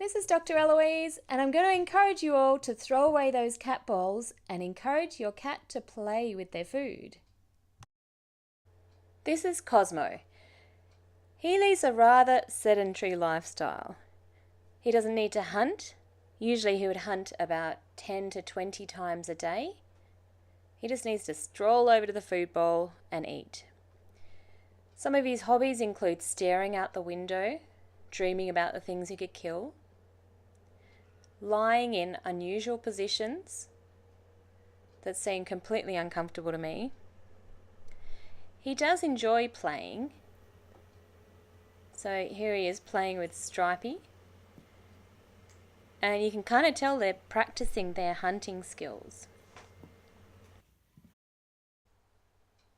This is Dr. Eloise, and I'm going to encourage you all to throw away those cat balls and encourage your cat to play with their food. This is Cosmo. He leads a rather sedentary lifestyle. He doesn't need to hunt. Usually he would hunt about 10 to 20 times a day. He just needs to stroll over to the food bowl and eat. Some of his hobbies include staring out the window, dreaming about the things he could kill, lying in unusual positions that seem completely uncomfortable to me. He does enjoy playing. So here he is playing with Stripey. And you can kind of tell they're practicing their hunting skills.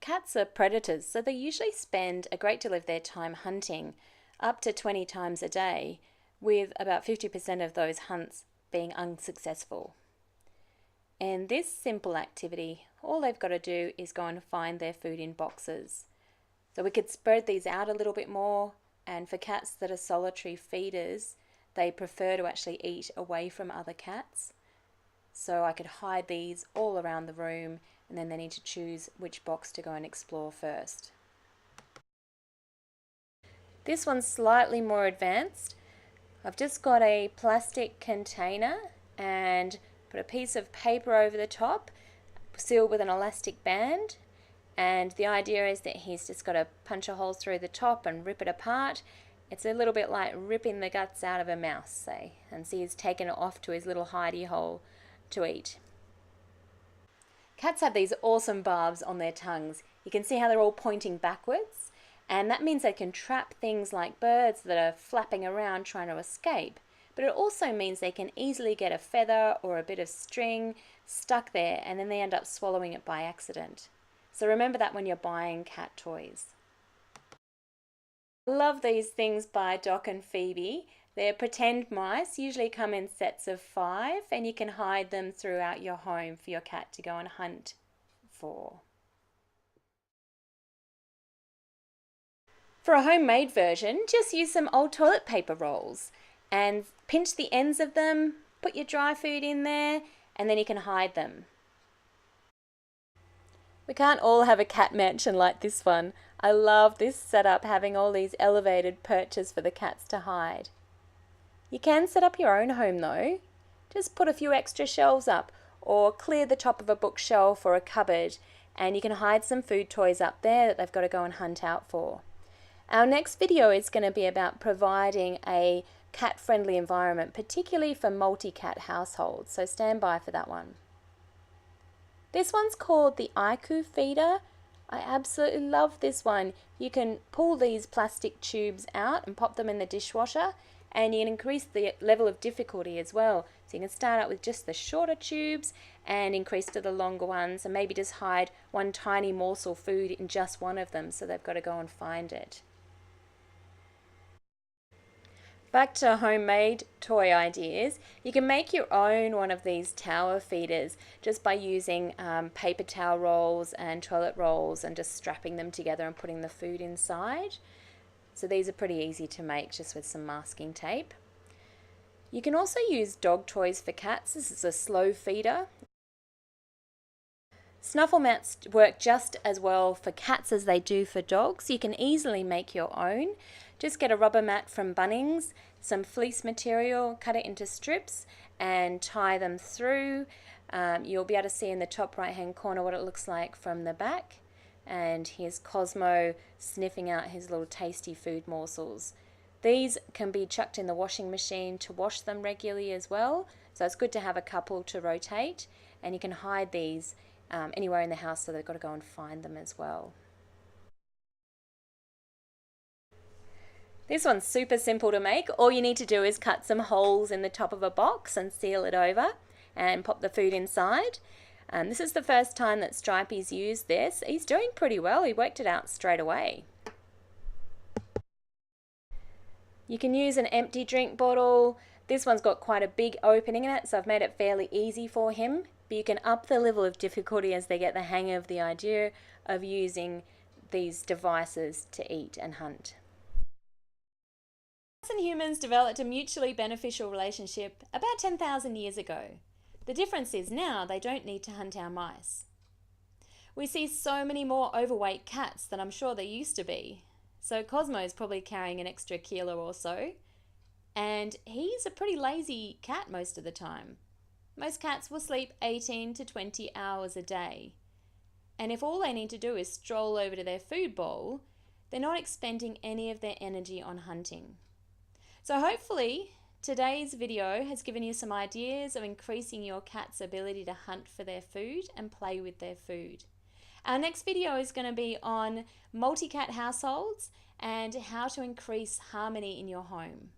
Cats are predators, so they usually spend a great deal of their time hunting, up to 20 times a day, with about 50% of those hunts being unsuccessful. In this simple activity, all they've got to do is go and find their food in boxes. So we could spread these out a little bit more, and for cats that are solitary feeders, they prefer to actually eat away from other cats. So I could hide these all around the room, and then they need to choose which box to go and explore first. This one's slightly more advanced. I've just got a plastic container and put a piece of paper over the top, sealed with an elastic band, and the idea is that he's just got to punch a hole through the top and rip it apart. It's a little bit like ripping the guts out of a mouse, say, and see he's taken it off to his little hidey hole to eat. Cats have these awesome barbs on their tongues. You can see how they're all pointing backwards, and that means they can trap things like birds that are flapping around trying to escape. But it also means they can easily get a feather or a bit of string stuck there, and then they end up swallowing it by accident. So remember that when you're buying cat toys. I love these things by Doc and Phoebe. They're pretend mice, usually come in sets of 5, and you can hide them throughout your home for your cat to go and hunt for. For a homemade version, just use some old toilet paper rolls and pinch the ends of them, put your dry food in there, and then you can hide them. We can't all have a cat mansion like this one. I love this setup, having all these elevated perches for the cats to hide. You can set up your own home though. Just put a few extra shelves up or clear the top of a bookshelf or a cupboard, and you can hide some food toys up there that they've got to go and hunt out for. Our next video is going to be about providing a cat-friendly environment, particularly for multi-cat households, so stand by for that one. This one's called the IQ feeder. I absolutely love this one. You can pull these plastic tubes out and pop them in the dishwasher, and you can increase the level of difficulty as well. So you can start out with just the shorter tubes and increase to the longer ones, and maybe just hide one tiny morsel of food in just one of them, so they've got to go and find it. Back to homemade toy ideas. You can make your own one of these tower feeders just by using paper towel rolls and toilet rolls and just strapping them together and putting the food inside. So these are pretty easy to make just with some masking tape. You can also use dog toys for cats. This is a slow feeder. Snuffle mats work just as well for cats as they do for dogs. You can easily make your own. Just get a rubber mat from Bunnings, some fleece material, cut it into strips and tie them through. You'll be able to see in the top right hand corner what it looks like from the back. And here's Cosmo sniffing out his little tasty food morsels. These can be chucked in the washing machine to wash them regularly as well. So it's good to have a couple to rotate, and you can hide these anywhere in the house, so they've got to go and find them as well. This one's super simple to make. All you need to do is cut some holes in the top of a box and seal it over and pop the food inside. This is the first time that Stripey's used this. He's doing pretty well. He worked it out straight away. You can use an empty drink bottle. This one's got quite a big opening in it, so I've made it fairly easy for him. But you can up the level of difficulty as they get the hang of the idea of using these devices to eat and hunt. Cats and humans developed a mutually beneficial relationship about 10,000 years ago. The difference is now they don't need to hunt our mice. We see so many more overweight cats than I'm sure there used to be. So Cosmo's probably carrying an extra kilo or so. And he's a pretty lazy cat most of the time. Most cats will sleep 18 to 20 hours a day. And if all they need to do is stroll over to their food bowl, they're not expending any of their energy on hunting. So hopefully today's video has given you some ideas of increasing your cat's ability to hunt for their food and play with their food. Our next video is going to be on multi-cat households and how to increase harmony in your home.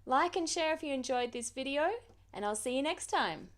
Like and share if you enjoyed this video, and I'll see you next time.